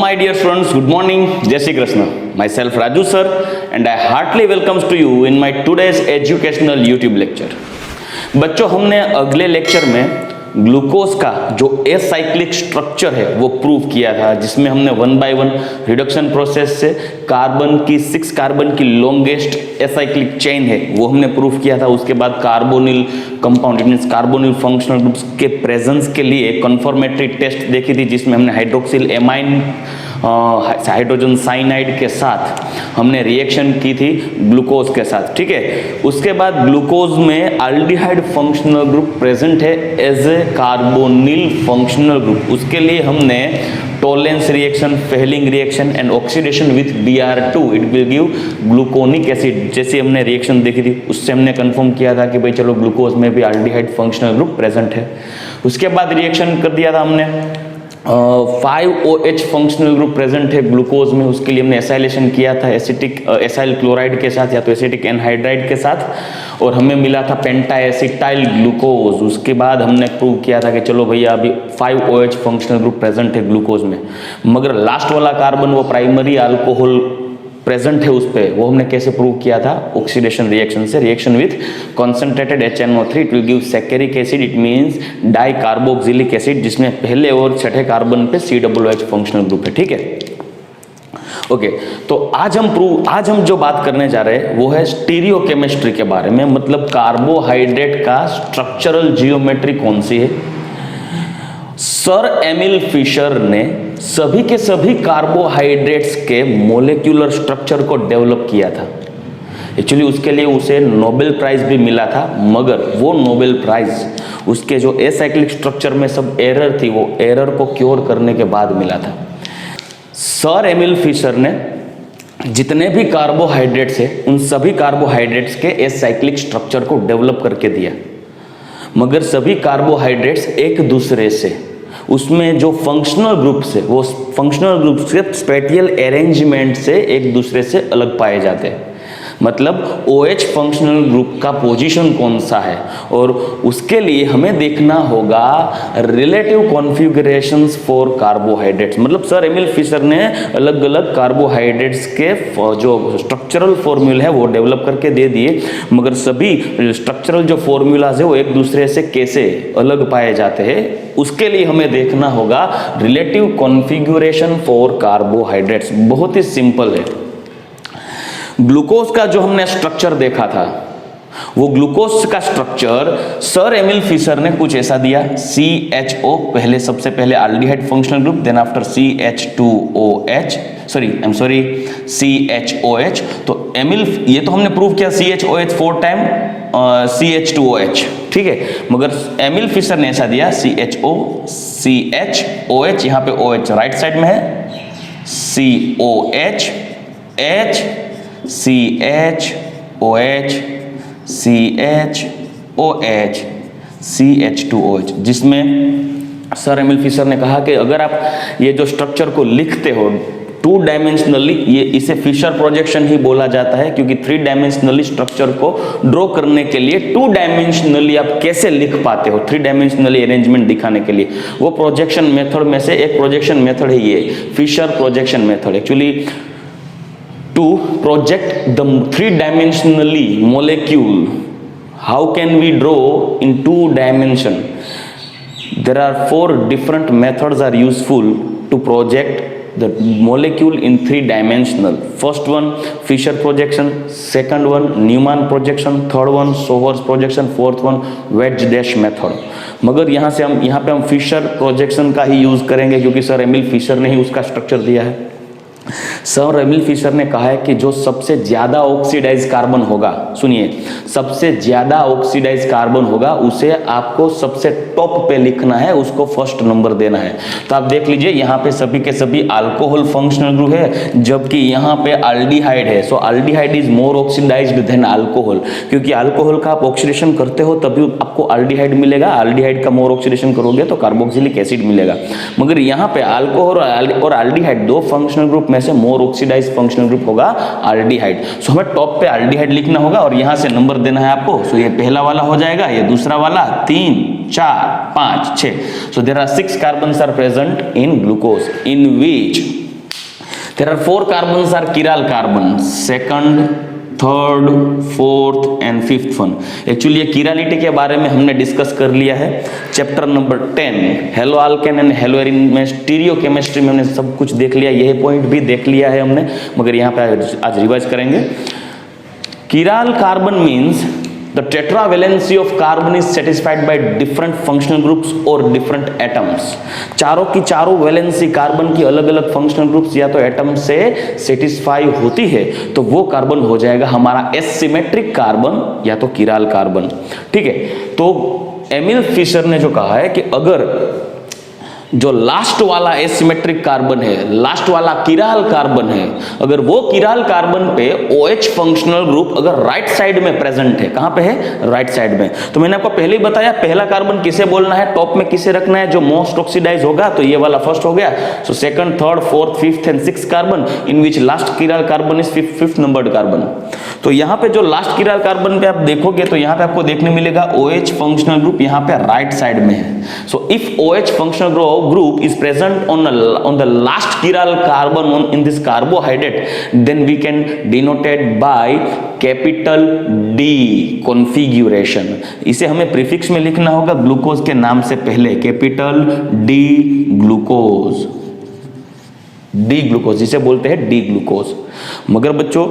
my dear students, good morning, Jai Shri Krishna. Myself Raju sir and I heartily welcomes to you in my today's educational YouTube lecture. बच्चों हमने अगले lecture में glucose का जो acyclic structure है वो prove किया था, जिसमें हमने 1 बाय 1 रिडक्शन प्रोसेस से कार्बन की 6 कार्बन की लॉन्गेस्ट एसाइक्लिक चेन है वो हमने प्रूव किया था। उसके बाद carbonyl compound it means carbonyl functional groups के प्रेजेंस के लिए कन्फर्मेटरी टेस्ट देखी थी, जिसमें हमने हाइड्रोक्सिल एमाइन हाइड्रोजन साइनाइड के साथ हमने रिएक्शन की थी ग्लूकोज के साथ। ठीक है, उसके बाद ग्लूकोज में अल्डिहाइड फंक्शनल ग्रुप प्रेजेंट है as a carbonyl functional group. उसके लिए हमने Tollens reaction, Fehling reaction and oxidation with Br2 it will give gluconic acid जैसे हमने रिएक्शन देखी थी, उससे हमने कंफर्म किया था कि भाई चलो ग्लूकोज में भी अल्डिहाइड फंक्शनल ग्रुप प्रेजेंट है। उसके बाद रिएक्शन कर दिया था हमने 5OH फंक्शनल ग्रुप प्रेजेंट है ग्लूकोज में, उसके लिए हमने एसाइलेशन किया था एसिटिक एसाइल क्लोराइड के साथ या तो एसिटिक एनहाइड्राइड के साथ, और हमें मिला था पेंटा एसिटाइल ग्लूकोज। उसके बाद हमने प्रूव किया था कि चलो भैया अभी 5OH फंक्शनल ग्रुप प्रेजेंट है ग्लूकोज में, मगर लास्ट वाला कार्बन वो प्राइमरी अल्कोहल प्रेजेंट है उस पे, वो हमने कैसे प्रूव किया था ऑक्सीडेशन रिएक्शन से। Reaction with concentrated HNO3 it will give saccharic acid it means dicarboxylic acid, जिसमें पहले और छठे कार्बन पे COOH फंक्शनल ग्रुप है। ठीक है, ओके तो आज हम जो बात करने जा रहे हैं वो है स्टीरियोकेमिस्ट्री के बारे में, मतलब कार्बोहाइड्रेट का स्ट्रक्चरल जियोमेट्री कौन सी है। सर एमिल फिशर ने सभी के सभी कार्बोहाइड्रेट्स के मोलेक्यूलर स्ट्रक्चर को डेवलप किया था। एक्चुअली उसके लिए उसे नोबेल प्राइज भी मिला था, मगर वो नोबेल प्राइज उसके जो एसाइक्लिक स्ट्रक्चर में सब एरर थी वो एरर को क्योर करने के बाद मिला था। सर एमिल फिशर ने जितने भी कार्बोहाइड्रेट्स है उन सभी कार्बोहाइड्रेट्स के एसाइक्लिक स्ट्रक्चर को डेवलप करके दिया, मगर सभी कार्बोहाइड्रेट्स एक दूसरे से उसमें जो फंक्शनल ग्रुप्स है वो फंक्शनल ग्रुप्स के स्पेटियल अरेंजमेंट से एक दूसरे से अलग पाए जाते हैं। मतलब OH फंक्शनल ग्रुप का पोजीशन कौन सा है, और उसके लिए हमें देखना होगा रिलेटिव कॉन्फ़िगरेशंस फॉर कार्बोहाइड्रेट्स। मतलब सर एमिल फिशर ने अलग अलग कार्बोहाइड्रेट्स के जो स्ट्रक्चरल फॉर्मूला है वो डेवलप करके दे दिए, मगर सभी स्ट्रक्चरल जो फॉर्मूलाज है वो एक दूसरे से कैसे अलग पाए जाते हैं उसके लिए हमें देखना होगा रिलेटिव कॉन्फ़िगरेशन फॉर कार्बोहाइड्रेट्स। बहुत ही सिंपल है। ग्लूकोज का जो हमने स्ट्रक्चर देखा था वो ग्लूकोज का स्ट्रक्चर सर एमिल फिशर ने कुछ ऐसा दिया, CHO पहले सबसे पहले अल्डिहाइड फंक्शनल ग्रुप, देन आफ्टर CHOH। तो एमिल ये तो हमने प्रूव किया CHOH 4 टाइम CH2OH, ठीक है, मगर एमिल फिशर ने ऐसा दिया CHOH, यहाँ पे OH राइट साइड में है, COH H CHOH CHOH CH2OH, जिसमें सर एमिल फिशर ने कहा कि अगर आप ये जो स्ट्रक्चर को लिखते हो 2 डायमेंशनली, ये इसे फिशर प्रोजेक्शन ही बोला जाता है, क्योंकि 3 डायमेंशनली स्ट्रक्चर को ड्रॉ करने के लिए 2 डायमेंशनली आप कैसे लिख पाते हो 3 डायमेंशनली अरेंजमेंट दिखाने के लिए, वो प्रोजेक्शन मेथड में से एक प्रोजेक्शन मेथड है ये Fisher projection method. Actually to project the 3-dimensionally molecule, how can we draw in 2 dimension? There are 4 different methods are useful to project the molecule in 3-dimensional. First one Fisher projection, second one Newman projection, third one Sowers projection, fourth one wedge dash method. मगर यहाँ पे हम Fisher projection का ही use करेंगे, क्योंकि sir Emil Fisher ने ही उसका structure दिया है। सर एमिल फिशर ने कहा है कि जो सबसे ज्यादा ऑक्सीडाइज कार्बन होगा, सुनिए, सबसे ज्यादा ऑक्सीडाइज कार्बन होगा उसे आपको सबसे टॉप पे लिखना है, उसको फर्स्ट नंबर देना है। तो आप देख लीजिए यहाँ पे सभी के सभी अल्कोहल फंक्शनल ग्रुप है, जबकि यहाँ पे अल्डिहाइड है। So aldehyde is more oxidised than alcohol, क्योंकि अल्कोहल का आप ऑक्सीडेशन करते हो तभी आपको अल्डिहाइड मिलेगा, अल्डिहाइड का मोर ऑक्सीडेशन करोगे तो कार्बोक्सिलिक एसिड मिलेगा। मगर यहाँ पे अल्कोहल और अल्डिहाइड 2 फंक्शनल ग्रुप में से मोर ऑक्सीडाइज्ड फंक्शनल ग्रुप होगा अल्डिहाइड। सो हमें टॉप पे अल्डिहाइड लिखना होगा और यहाँ से नंबर देना है आपको। सो ये पहला वाला हो जाएगा, ये दूसरा वाला, 3 4 5 6। So there are 6 carbons are present in glucose in which There are 4 carbons are chiral carbon, second, third, fourth and fifth one. Actually ये किरालिटी के बारे में हमने डिस्कस कर लिया है chapter number 10 hello alkane and hello Erin में, stereo chemistry में हमने सब कुछ देख लिया, यह पॉइंट भी देख लिया है हमने, मगर यहाँ पे आज रिवाइज करेंगे। chiral carbon means the tetravalency of carbon is satisfied by different functional groups or different atoms। चारों की चारों वैलेंसी कार्बन की अलग अलग फंक्शनल ग्रुप्स या तो एटम से सेटिस्फाई होती है तो वो कार्बन हो जाएगा हमारा एसिमेट्रिक कार्बन या तो chiral कार्बन। ठीक है, तो एमिल फिशर ने जो कहा है कि अगर जो लास्ट वाला एसिमेट्रिक कार्बन है, लास्ट वाला chiral कार्बन है, अगर वो chiral कार्बन पे OH फंक्शनल ग्रुप अगर राइट साइड में प्रेजेंट है, कहां पे है? राइट साइड में। तो मैंने आपको पहले ही बताया पहला कार्बन किसे बोलना है, टॉप में किसे रखना है, जो मोस्ट ऑक्सीडाइज होगा, तो ये वाला फर्स्ट हो गया। So second, third, fourth, fifth and sixth carbon in which last chiral carbon is fifth numbered carbon. तो यहाँ पे जो लास्ट chiral कार्बन पे आप देखोगे तो यहाँ पे आपको देखने मिलेगा OH फंक्शनल ग्रुप यहाँ पे राइट साइड में है। So if OH functional group is present on the last chiral carbon in this carbohydrate, then we can denote it by capital D configuration। इसे हमें प्रीफिक्स में लिखना होगा ग्लूकोज के नाम से पहले, capital D glucose, D glucose जिसे बोलते हैं D ग्लूकोज। मगर बच्चों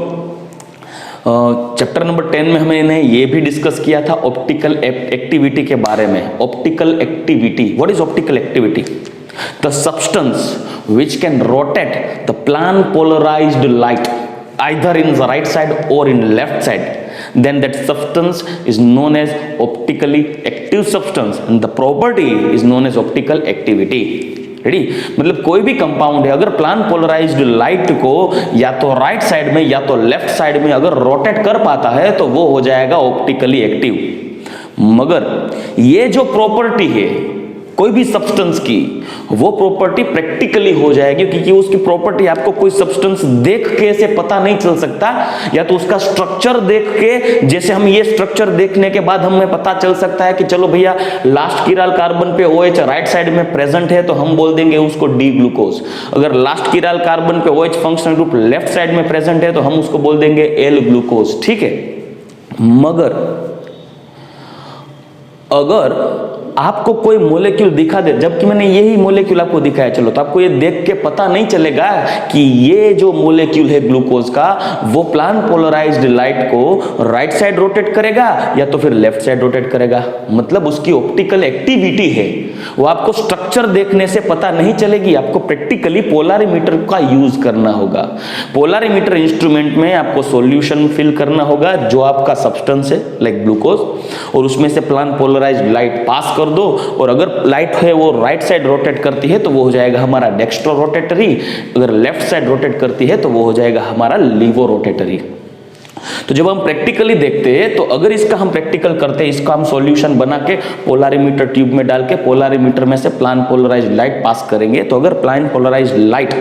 चैप्टर नंबर 10 में हमने ये भी डिस्कस किया था ऑप्टिकल एक्टिविटी के बारे में। Optical activity, what is optical activity? The substance which can rotate the plan polarized light either in the right side or in left side, then that substance is known as optically active substance and the property is known as optical activity। Ready? मतलब कोई भी compound है अगर plane polarized light को या तो right side में या तो लेफ्ट साइड में अगर रोटेट कर पाता है तो वो हो जाएगा ऑप्टिकली एक्टिव। मगर ये जो प्रॉपर्टी है कोई भी सब्सटेंस की, वो प्रॉपर्टी प्रैक्टिकली हो जाएगी, क्योंकि उसकी प्रॉपर्टी आपको कोई सब्सटेंस देख के से पता नहीं चल सकता, या तो उसका स्ट्रक्चर देख के, जैसे हम ये स्ट्रक्चर देखने के बाद हमें पता चल सकता है कि चलो भैया लास्ट chiral कार्बन पे OH राइट साइड में प्रेजेंट है तो हम बोल देंगे उसको D ग्लूकोज। अगर लास्ट chiral कार्बन पे OH functional group left side में प्रेजेंट है तो हम उसको बोल देंगे L ग्लूकोज। ठीक है, मगर अगर आपको कोई मोलेक्यूल दिखा दे, जबकि मैंने यही मोलेक्यूल आपको दिखाया, चलो तो आपको ये देख के पता नहीं चलेगा कि ये जो मोलेक्यूल है ग्लूकोज का वो प्लान पोलराइज्ड लाइट को राइट साइड रोटेट करेगा या तो फिर लेफ्ट साइड रोटेट करेगा। मतलब उसकी ऑप्टिकल एक्टिविटी है वो आपको स्ट्रक्चर देखने से पता नहीं चलेगी, आपको प्रैक्टिकली पोलरिमीटर का यूज करना होगा। पोलरिमीटर इंस्ट्रूमेंट में आपको सॉल्यूशन फिल करना होगा जो आपका सब्सटेंस है लाइक ग्लूकोज, और उसमें से प्लान पोलराइज्ड लाइट पास कर दो, और अगर लाइट है वो राइट साइड रोटेट करती है तो वो हो जाएगा हमारा डेक्स्ट्रो रोटेटरी, अगर लेफ्ट साइड रोटेट करती है तो वो हो जाएगा हमारा लीवो रोटेटरी। तो जब हम प्रैक्टिकली देखते हैं तो अगर इसका हम प्रैक्टिकल करते हैं, इसका हम सॉल्यूशन बना के पोलरिमीटर ट्यूब में डाल के पोलरिमीटर में से प्लान पोलराइज्ड लाइट पास करेंगे, तो अगर plane polarized light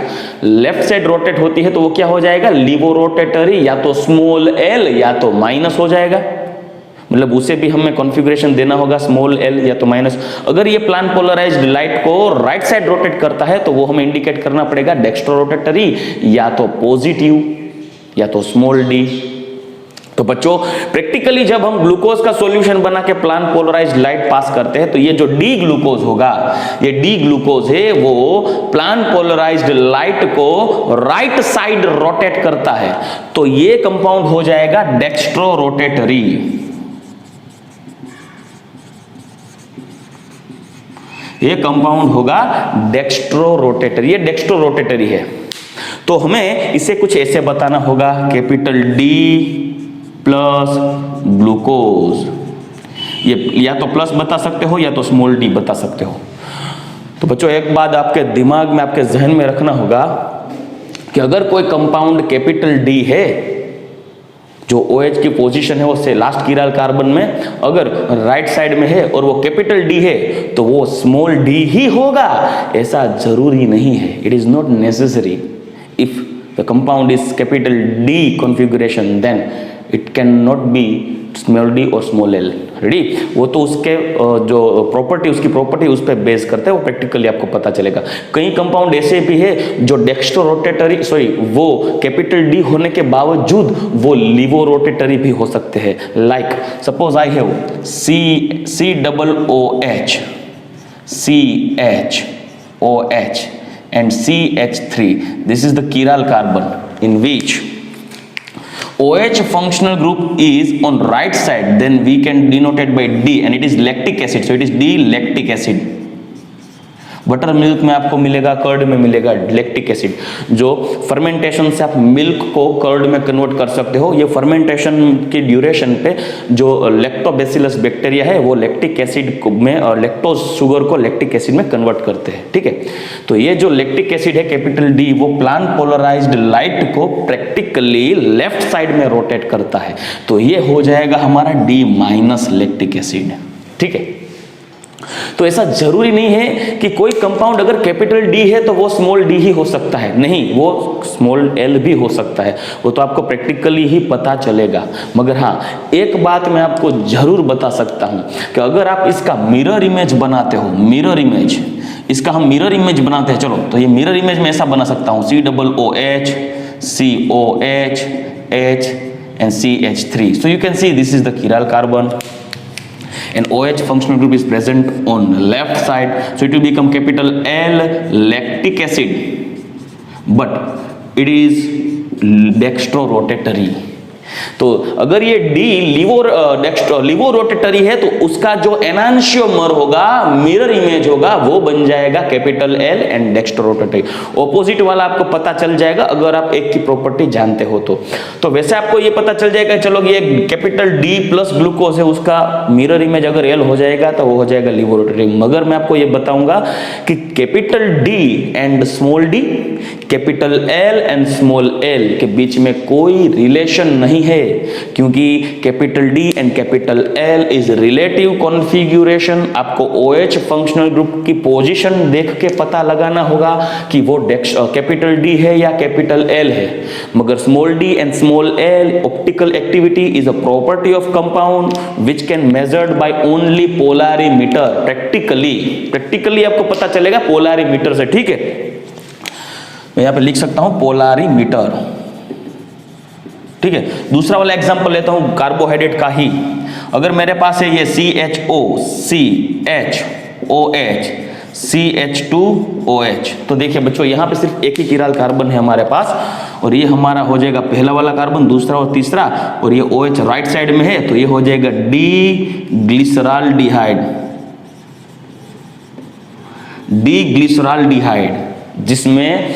left side rotate होती है तो वो क्या हो जाएगा? लीवो रोटेटरी, या तो स्मॉल l या तो माइनस हो जाएगा। मतलब उसे भी हमें कॉन्फ़िगरेशन देना होगा स्मॉल l या तो माइनस। अगर ये प्लान पोलराइज्ड लाइट को राइट साइड रोटेट करता है तो वो हमें इंडिकेट करना पड़ेगा डेक्स्ट्रो रोटेटरी, या तो पॉजिटिव या तो स्मॉल d। तो बच्चों प्रैक्टिकली जब हम ग्लूकोज का सॉल्यूशन बना के प्लान पोलराइज्ड लाइट पास करते हैं तो ये जो D ग्लूकोज होगा, ये D ग्लूकोज है वो प्लान पोलराइज्ड लाइट को राइट साइड रोटेट करता है, तो ये कंपाउंड हो जाएगा डेक्स्ट्रो रोटेटरी। ये कंपाउंड होगा डेक्स्ट्रो रोटेटरी, ये डेक्स्ट्रो रोटेटरी है। तो हमें इसे कुछ ऐसे बताना होगा, कैपिटल D प्लस ग्लूकोज, ये या तो प्लस बता सकते हो या तो स्मॉल d बता सकते हो। तो बच्चों एक बात आपके दिमाग में, आपके जहन में रखना होगा कि अगर कोई कंपाउंड कैपिटल D है, जो OH की पोजीशन है वो लास्ट chiral कार्बन में अगर राइट साइड में है और वो कैपिटल D है तो वो स्मॉल d ही होगा, ऐसा जरूरी नहीं है। It is not necessary. If the compound is capital D configuration then it cannot be small d or small l। Ready, वो तो उसके जो प्रॉपर्टी, उसकी प्रॉपर्टी उस पर बेस करते हैं, वो प्रैक्टिकली आपको पता चलेगा। कई कंपाउंड ऐसे भी है जो डेक्स्ट्रो रोटेटरी, सॉरी, वो कैपिटल डी होने के बावजूद वो लिवो रोटेटरी भी हो सकते हैं। Like suppose I have COH and CH3. This is the chiral carbon in which OH functional group is on right side, then we can denote it by D and it is lactic acid, so it is D-lactic acid. Butter milk में आपको मिलेगा, curd में मिलेगा lactic acid, जो fermentation से आप milk को curd में कन्वर्ट कर सकते हो। ये फर्मेंटेशन की ड्यूरेशन पे जो लैक्टोबैसिलस बैक्टीरिया है वो लैक्टिक एसिड में और लैक्टोज शुगर को लैक्टिक एसिड में कन्वर्ट करते हैं, ठीक है। तो ये जो लैक्टिक एसिड है कैपिटल डी, वो प्लान पोलराइज्ड लाइट को प्रैक्टिकली लेफ्ट साइड में रोटेट करता है, तो ये हो जाएगा हमारा डी माइनस लैक्टिक एसिड, ठीक है। तो ऐसा जरूरी नहीं है कि कोई कंपाउंड अगर कैपिटल डी है तो वो स्मॉल डी ही हो सकता है, नहीं, वो स्मॉल एल भी हो सकता है, वो तो आपको प्रैक्टिकली ही पता चलेगा। मगर हाँ, एक बात मैं आपको जरूर बता सकता हूं कि अगर आप इसका मिरर इमेज बनाते हो, मिरर इमेज, इसका हम मिरर इमेज बनाते हैं, चलो, तो ये मिरर इमेज में ऐसा बना सकता हूं COOH, COH, H and CH3. So you can see this is the chiral carbon. And OH functional group is present on left side, so it will become capital L lactic acid, but it is dextrorotatory. तो अगर ये D लिवो rotatory है तो उसका जो एनांशियोमर होगा, mirror image होगा, वो बन जाएगा capital L and dextrorotatory. Opposite वाला आपको पता चल जाएगा अगर आप एक की प्रॉपर्टी जानते हो तो वैसे आपको ये पता चल जाएगा, चलो ये कैपिटल डी प्लस ग्लूकोज है, उसका मिरर इमेज अगर एल हो जाएगा तो वो हो जाएगा लिवो रोटेटरी। मगर मैं आपको ये बताऊंगा कि capital D and small D, capital L and small L के बीच में कोई रिलेशन नहीं है, क्योंकि capital D and capital L is relative configuration. आपको OH फंक्शनल ग्रुप की पोजीशन देख के पता लगाना होगा कि वो कैपिटल डी है या कैपिटल एल है। मगर small D and small L optical activity is a property of compound which can measured by only polarimeter. Practically आपको पता चलेगा पोलैरिमीटर से, ठीक है। मैं यहां पे लिख सकता हूं पोलैरिमीटर, ठीक है। दूसरा वाला एग्जांपल लेता हूं कार्बोहाइड्रेट का ही। अगर मेरे पास है ये CHO, CHOH, CH2OH, तो देखिए बच्चों यहां पे सिर्फ एक ही चिराल कार्बन है हमारे पास, और ये हमारा हो जाएगा पहला वाला कार्बन, दूसरा और तीसरा, और ये OH राइट साइड में है तो ये हो जाएगा डी-ग्लिसरॉल्डिहाइड, जिसमें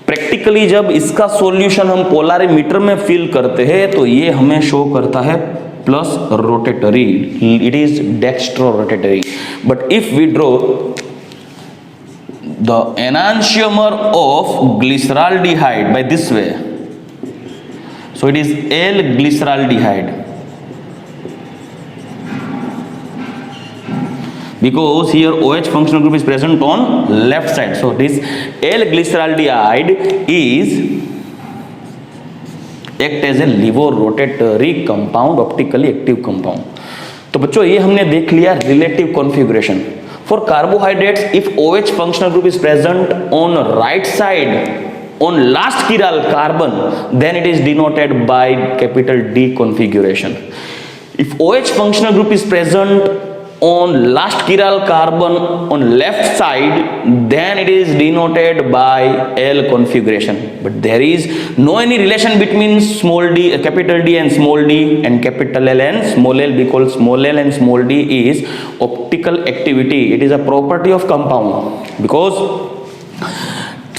प्रैक्टिकली जब इसका सॉल्यूशन हम पोलैरिमीटर में फिल करते हैं तो ये हमें शो करता है plus rotatory, it is dextrorotatory. But if we draw the enantiomer of glyceraldehyde by this way, so it is L glyceraldehyde, because here OH functional group is present on left side, so this L-glyceraldehyde is act as a levorotatory compound, optically active compound। तो बच्चों ये हमने देख लिया relative configuration for carbohydrates। if OH functional group is present on right side on last chiral carbon, then it is denoted by capital D configuration। if OH functional group is present on last chiral carbon on left side, then it is denoted by L configuration, but there is no any relation between small d, capital D and small d and capital L and small l, because small l and small d is optical activity, it is a property of compound, because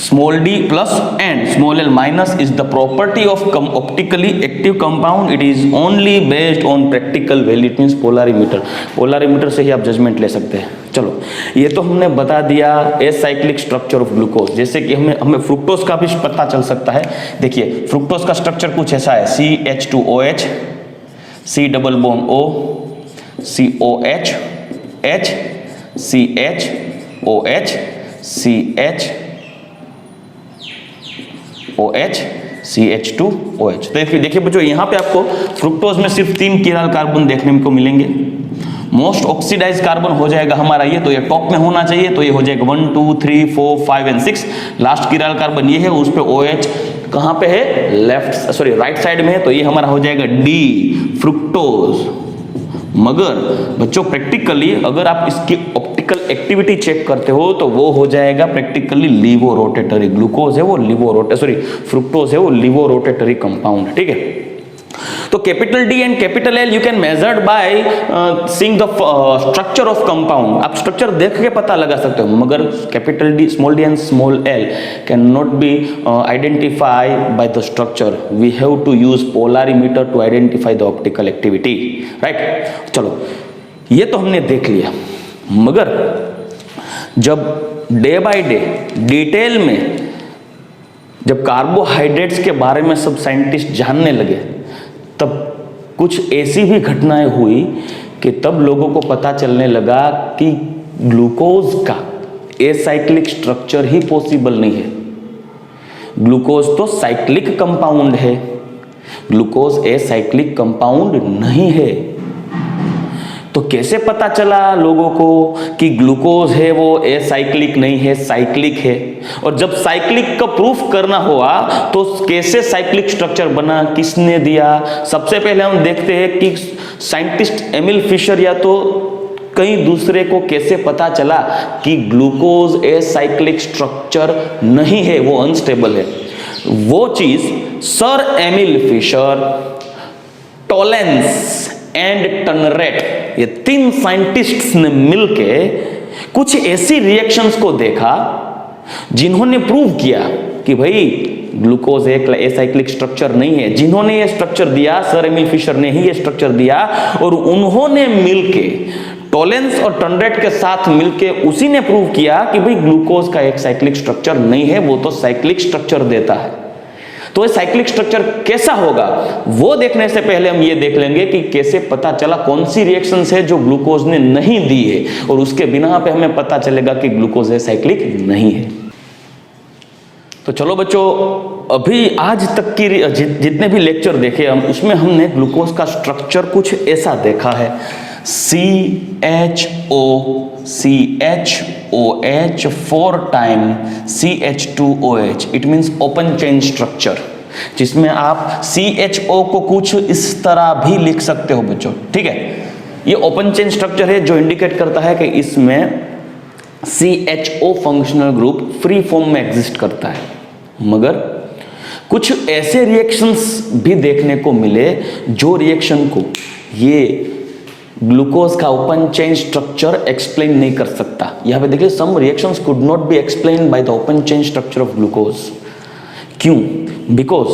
small d plus and small l minus is the property of optically active compound, it is only based on practical value, it means polarimeter से ही आप judgement ले सकते हैं। चलो ये तो हमने बता दिया एसाइक्लिक स्ट्रक्चर ऑफ ग्लूकोज, जैसे कि हमें फ्रुक्टोज का भी पता चल सकता है। देखिए फ्रुक्टोज का स्ट्रक्चर कुछ ऐसा है, CH2OH, C double bond O, COH, H, CHOH, CH OH, CH2OH। तो देखिए बच्चों यहाँ पे आपको फ्रुक्टोज में सिर्फ 3 चिराल कार्बन देखने को मिलेंगे, मोस्ट ऑक्सीडाइज कार्बन हो जाएगा हमारा ये, तो ये टॉप में होना चाहिए, तो ये हो जाएगा 1 2 3 4 5 एंड 6। लास्ट कीराल कार्बन ये है, उस पे OH कहां पे है, राइट साइड में है, तो ये हमारा हो जाएगा D फ्रुक्टोज। मगर बच्चों प्रैक्टिकली अगर आप इसकी ऑप्टिकल एक्टिविटी चेक करते हो तो वो हो जाएगा प्रैक्टिकली लीवो रोटेटरी। ग्लूकोज है वो फ्रुक्टोज है वो लीवो रोटेटरी कंपाउंड है, ठीक है। तो capital D and capital L you can measured by seeing the structure of compound. आप स्ट्रक्चर देख के पता लगा सकते हो, मगर capital D, small d and small l can not be identify by the structure. We have to use polarimeter to identify the optical activity, right. चलो ये तो हमने देख लिया, मगर जब डे बाय डे डिटेल में जब कार्बोहाइड्रेट्स के बारे में सब साइंटिस्ट जानने लगे, तब कुछ ऐसी भी घटनाएं हुई कि तब लोगों को पता चलने लगा कि ग्लूकोज का एसाइक्लिक स्ट्रक्चर ही पॉसिबल नहीं है। ग्लूकोज तो साइक्लिक कंपाउंड है, ग्लूकोज एसाइक्लिक कंपाउंड नहीं है। तो कैसे पता चला लोगों को कि ग्लूकोज है वो एसाइक्लिक नहीं है, साइक्लिक है? और जब साइक्लिक का प्रूफ करना हुआ तो कैसे साइक्लिक स्ट्रक्चर बना, किसने दिया? सबसे पहले हम देखते हैं कि साइंटिस्ट एमिल फिशर या तो कहीं दूसरे को कैसे पता चला कि ग्लूकोज एसाइक्लिक स्ट्रक्चर नहीं है, वो अनस्टेबल है। वो चीज Sir Emil Fischer, Tollens and Tanret, ये 3 साइंटिस्ट्स ने मिलके कुछ ऐसी रिएक्शंस को देखा जिन्होंने प्रूव किया कि भाई ग्लूकोज एक एसाइक्लिक स्ट्रक्चर नहीं है। जिन्होंने ये स्ट्रक्चर दिया, सर एमिल फिशर ने ही ये स्ट्रक्चर दिया, और उन्होंने मिलके टॉलेंस और टनरेट के साथ मिलके उसी ने प्रूव किया कि भाई ग्लूकोज का एक साइक्लिक स्ट्रक्चर नहीं है, वो तो साइक्लिक स्ट्रक्चर देता है। तो ये साइक्लिक स्ट्रक्चर कैसा होगा वो देखने से पहले हम ये देख लेंगे कि कैसे पता चला कौन सी रिएक्शंस है जो ग्लूकोज ने नहीं दी है, और उसके बिना पे हमें पता चलेगा कि ग्लूकोज एसाइक्लिक नहीं है। तो चलो बच्चों, अभी आज तक की जितने भी लेक्चर देखे हम, उसमें हमने ग्लूकोज का स्ट्रक्चर कुछ ऐसा देखा है, CHOCHOH 4 time CH2OH, it means open chain structure, जिसमें आप CHO को कुछ इस तरह भी लिख सकते हो बच्चों, ठीक है। ये ओपन चेन स्ट्रक्चर है जो इंडिकेट करता है कि इसमें CHO functional group free form में एग्जिस्ट करता है। मगर कुछ ऐसे रिएक्शंस भी देखने को मिले जो रिएक्शन को ये ग्लूकोज का ओपन चेन स्ट्रक्चर एक्सप्लेन नहीं कर सकता। यहां पे देखिए, some reactions could not be explain by the open chain structure of glucose. क्यों? बिकॉज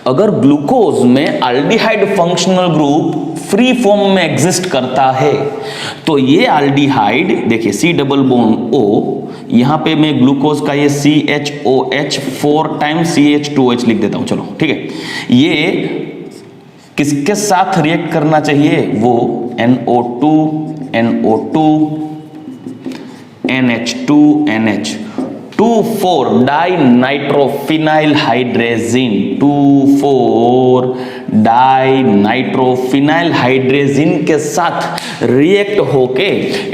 अगर ग्लूकोज में aldehyde functional group free form में एग्जिस्ट करता है तो ये अल्डिहाइड देखिए C डबल बॉन्ड O, यहां पे मैं ग्लूकोज का ये CHOH 4 टाइम CH2OH लिख देता हूं, चलो ठीक है। ये किसके साथ रिएक्ट करना चाहिए? वो NO2 NO2 NH2 NH 2,4 dinitrophenyl hydrazine 2,4 dinitrophenyl hydrazine के साथ रिएक्ट होके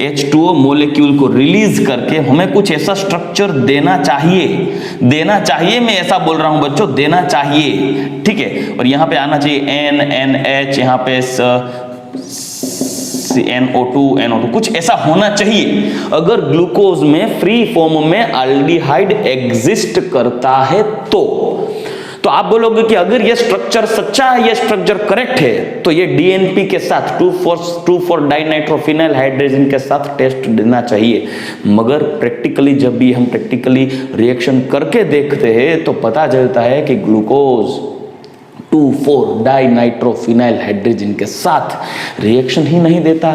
H2O मॉलिक्यूल को रिलीज करके हमें कुछ ऐसा स्ट्रक्चर देना चाहिए, मैं ऐसा बोल रहा हूं बच्चों, देना चाहिए, ठीक है। और यहां पे आना चाहिए NH, यहां पे NO2 कुछ ऐसा होना चाहिए अगर ग्लूकोज में फ्री फॉर्म में अल्डिहाइड एग्जिस्ट करता है। तो आप बोलोगे कि अगर ये स्ट्रक्चर सच्चा है, ये स्ट्रक्चर करेक्ट है, तो ये DNP के साथ 2,4 डाइनाइट्रोफिनाइल हाइड्रोजन के साथ टेस्ट देना चाहिए। मगर प्रैक्टिकली जब भी हम प्रैक्टिकली रिएक्शन करके देखते हैं तो पता चलता है कि ग्लूकोज 2,4 डाइनाइट्रोफिनाइल हाइड्रोजन के साथ रिएक्शन ही नहीं देता,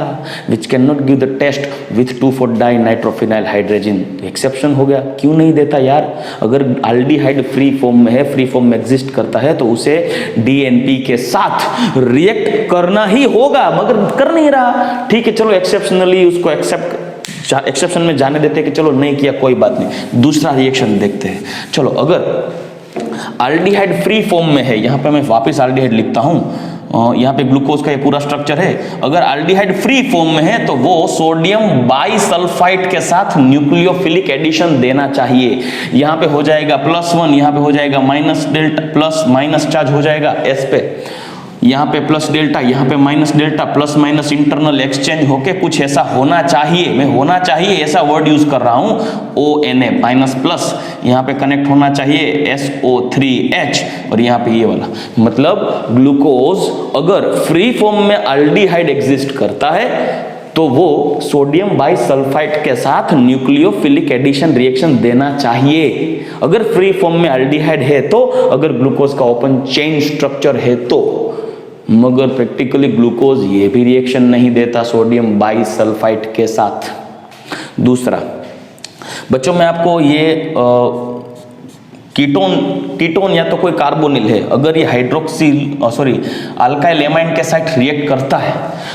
which can not give the test with 2,4 dinitrophenyl hydrogen. Exception हो गया, क्यों नहीं देता यार? अगर अल्डिहाइड फ्री फॉर्म में है, फ्री फॉर्म में एग्जिस्ट करता है, तो उसे DNP के साथ रिएक्ट करना ही होगा, मगर कर नहीं रहा। ठीक है, चलो एक्सेप्शनली उसको एक्सेप्शन में जाने देते कि चलो नहीं किया, कोई बात नहीं, दूसरा रिएक्शन देखते हैं। चलो, अगर अल्डिहाइड फ्री फॉर्म में है, यहां पे मैं वापस अल्डिहाइड लिखता हूं, यहाँ पे ग्लूकोज का ये पूरा स्ट्रक्चर है। अगर एल्डिहाइड फ्री फॉर्म में है तो वो सोडियम बाइसल्फाइड के साथ न्यूक्लियोफिलिक एडिशन देना चाहिए। यहाँ पे हो जाएगा +1, यहाँ पे हो जाएगा minus delta, plus minus charge हो जाएगा S पे, यहाँ पे प्लस डेल्टा, यहाँ पे minus delta, plus minus internal exchange होके कुछ ऐसा होना चाहिए, मैं होना चाहिए ऐसा वर्ड यूज कर रहा हूँ, ONA माइनस प्लस, यहाँ पे कनेक्ट होना चाहिए SO3H और यहाँ पे ये वाला, मतलब ग्लूकोज अगर फ्री फॉर्म में एल्डिहाइड एग्जिस्ट करता है तो वो सोडियम बाइसल्फाइड के साथ न्यूक्लियोफिलिक एडिशन रिएक्शन देना चाहिए। अगर फ्री फॉर्म में एल्डिहाइड है तो, अगर ग्लूकोज का ओपन चेन स्ट्रक्चर है तो, मगर प्रैक्टिकली ग्लूकोज ये भी रिएक्शन नहीं देता सोडियम बाइसल्फाइड के साथ। दूसरा बच्चों, मैं आपको ये कीटोन या तो कोई कार्बोनिल है, अगर ये अल्काइल एमाइन के साथ रिएक्ट करता है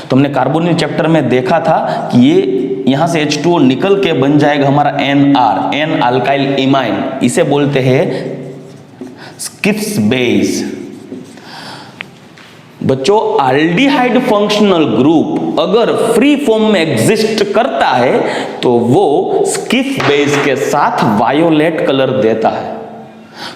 तो हमने कार्बोनिल चैप्टर में देखा था कि ये यहाँ से H2O निकल के बन जाएगा हमारा NR, N अल्काइल एमाइन, इसे बोलते हैं स्किप्स बेस। बच्चों, एल्डिहाइड फंक्शनल ग्रुप अगर फ्री फॉर्म में एग्जिस्ट करता है तो वो स्किप बेस के साथ वायोलेट कलर देता है।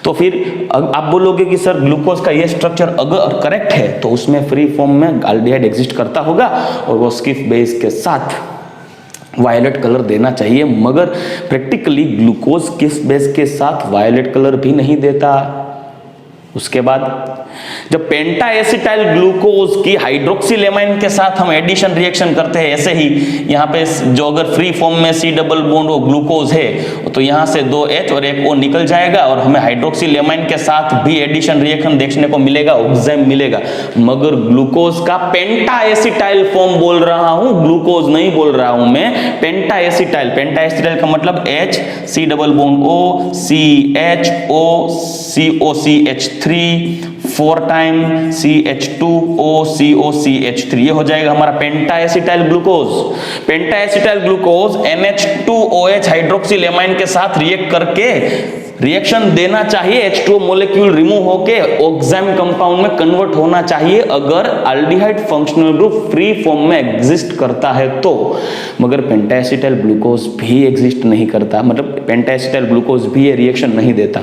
तो फिर आप बोलोगे कि सर ग्लूकोज का ये स्ट्रक्चर अगर करेक्ट है तो उसमें फ्री फॉर्म में एल्डिहाइड एग्जिस्ट करता होगा और वो स्किप बेस के साथ वायलेट कलर देना चाहिए, मगर प्रैक्टिकली ग्लूकोज स्किप बेस के साथ वायलेट कलर भी नहीं देता। उसके बाद जब पेंटा एसिटाइल ग्लूकोज की हाइड्रोक्सिल एमाइन के साथ हम एडिशन रिएक्शन करते हैं, ऐसे ही यहाँ पे जो अगर फ्री फॉर्म में C डबल बॉन्ड वो ग्लूकोज है तो यहाँ से 2 H और 1 O निकल जाएगा और हमें हाइड्रोक्सिल एमाइन के साथ भी एडिशन रिएक्शन देखने को मिलेगा, ऑक्साइम मिलेगा। मगर ग्लूकोज का पेंटा एसिटाइल फॉर्म बोल रहा हूँ, ग्लूकोज नहीं बोल रहा हूँ मैं, पेंटा एसिटाइल। पेंटा एसिटाइल का मतलब H C double bond O CHO COCH3 4 time CH2O COCH3, ये हो जाएगा हमारा penta acetyl glucose. Penta acetyl glucose NH2OH hydroxyl amine के साथ रिएक्ट करके रिएक्शन देना चाहिए, H2O मॉलिक्यूल रिमूव होके ऑक्साइम कंपाउंड में कन्वर्ट होना चाहिए अगर aldehyde functional group free form में एग्जिस्ट करता है तो। मगर पेंटा एसिटाइल ग्लूकोज भी एग्जिस्ट नहीं करता, मतलब पेंटा एसिटाइल ग्लूकोज भी ये रिएक्शन नहीं देता।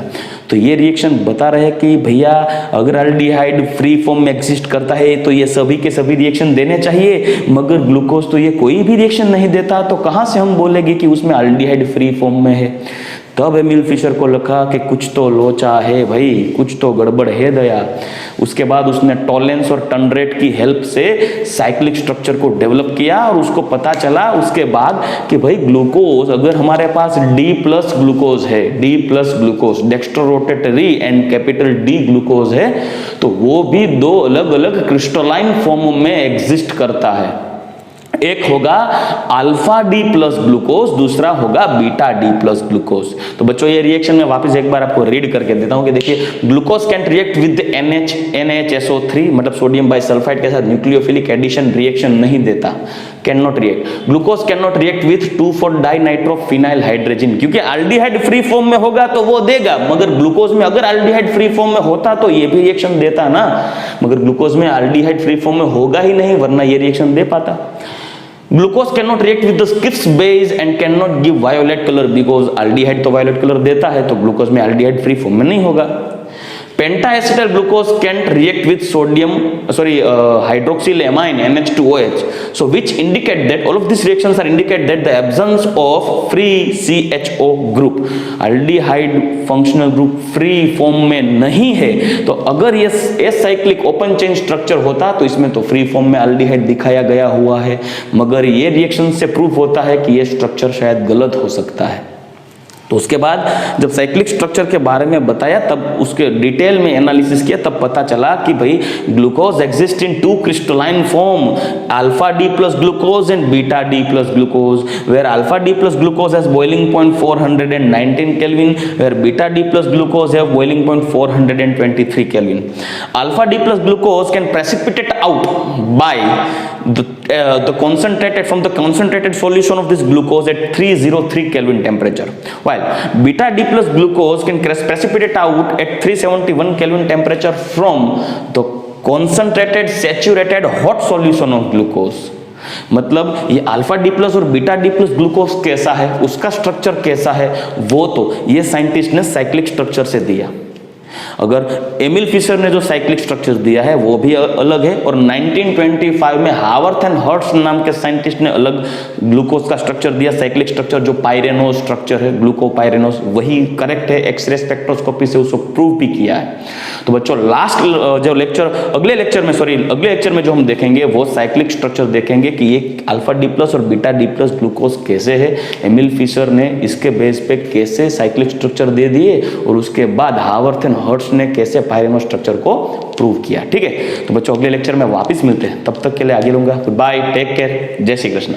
तो ये रिएक्शन बता रहे कि भैया अगर एल्डिहाइड फ्री फॉर्म में एग्जिस्ट करता है तो ये सभी के सभी रिएक्शन देने चाहिए, मगर ग्लूकोज तो ये कोई भी रिएक्शन नहीं देता, तो कहां से हम बोलेंगे कि उसमें एल्डिहाइड फ्री फॉर्म में है। तब एमिल फिशर को लगा कि कुछ तो लोचा है भाई, कुछ तो गड़बड़ है दया। उसके बाद उसने टॉलेंस और टनरेट की हेल्प से साइक्लिक स्ट्रक्चर को डेवलप किया और उसको पता चला उसके बाद कि भाई ग्लूकोज, अगर हमारे पास D+ ग्लूकोज है, D+ glucose dextrorotatory and capital D glucose है, तो वो भी 2 अलग अलग क्रिस्टलाइन फॉर्म में एग्जिस्ट करता है। एक होगा अल्फा D+ ग्लूकोज, दूसरा होगा बीटा D+ ग्लूकोज। तो बच्चों ये रिएक्शन में वापस एक बार आपको रीड करके देता हूं कि देखिए, glucose can react with NHSO3 मतलब सोडियम बाइसल्फाइड के साथ न्यूक्लियोफिलिक एडिशन रिएक्शन नहीं देता, can not react. Glucose can not react with two four dinitrophenyl hydrogen, क्योंकि एल्डिहाइड फ्री फॉर्म में होगा तो वो देगा, मगर ग्लूकोज में अगर एल्डिहाइड फ्री फॉर्म में होता तो ये भी रिएक्शन देता ना, मगर ग्लूकोज में एल्डिहाइड फ्री फॉर्म में होगा ही नहीं, वरना ये रिएक्शन दे पाता। Glucose can not react with the skips base and can not give violet colour, because aldehyde तो वायोलेट कलर देता है, तो ग्लूकोज में एल्डिहाइड फ्री फॉर्म में नहीं होगा। Penta acetyl glucose can react with hydroxyl amine NH2OH, so which indicate that all of these reactions are indicate that the absence of free CHO group, aldehyde functional group free form में नहीं है। तो अगर ये acyclic open chain structure होता तो इसमें तो फ्री फॉर्म में एल्डिहाइड दिखाया गया हुआ है, मगर ये रिएक्शन से प्रूव होता है कि ये स्ट्रक्चर शायद गलत हो सकता है। तो उसके बाद जब साइक्लिक स्ट्रक्चर के बारे में बताया, तब उसके डिटेल में एनालिसिस किया, तब पता चला कि भाई glucose exist in 2 crystalline form, alpha D+ glucose and beta D+ glucose, where alpha D+ glucose has boiling point 419 kelvin, where beta D+ glucose have boiling point 423 kelvin. Alpha D+ glucose can precipitate out by the concentrated solution of this glucose at 303 Kelvin temperature, while beta D+ glucose can precipitate out at 371 Kelvin temperature from the concentrated saturated hot solution of glucose, मतलब ये alpha D plus और beta D plus glucose कैसा है, उसका structure कैसा है, वो तो ये साइंटिस्ट ने साइक्लिक स्ट्रक्चर से दिया। अगर एमिल फिशर ने जो साइक्लिक स्ट्रक्चर दिया है वो भी अलग है, और 1925 में हावर्थ एंड हर्ट्ज नाम के साइंटिस्ट ने अलग ग्लूकोज का स्ट्रक्चर दिया, साइक्लिक स्ट्रक्चर जो पायरेनोज स्ट्रक्चर है, ग्लूकोपायरेनोज, वही करेक्ट है, एक्सरे स्पेक्ट्रोस्कोपी से उसको प्रूव भी किया है। तो बच्चों लास्ट जो लेक्चर अगले लेक्चर में जो हम देखेंगे वो साइक्लिक स्ट्रक्चर देखेंगे कि ये अल्फा डी प्लस और बीटा डी प्लस ग्लूकोज कैसे है, एमिल फिशर ने इसके बेस पे कैसे साइक्लिक स्ट्रक्चर दे दिए, और उसके बाद हावर्थ एंड हर्ट्ज ने कैसे पायरेनो स्ट्रक्चर को प्रूव किया। ठीक है, तो बच्चों अगले लेक्चर में वापस मिलते हैं, तब तक के लिए आगे लूंगा। गुड बाय, टेक केयर, जय श्री कृष्ण।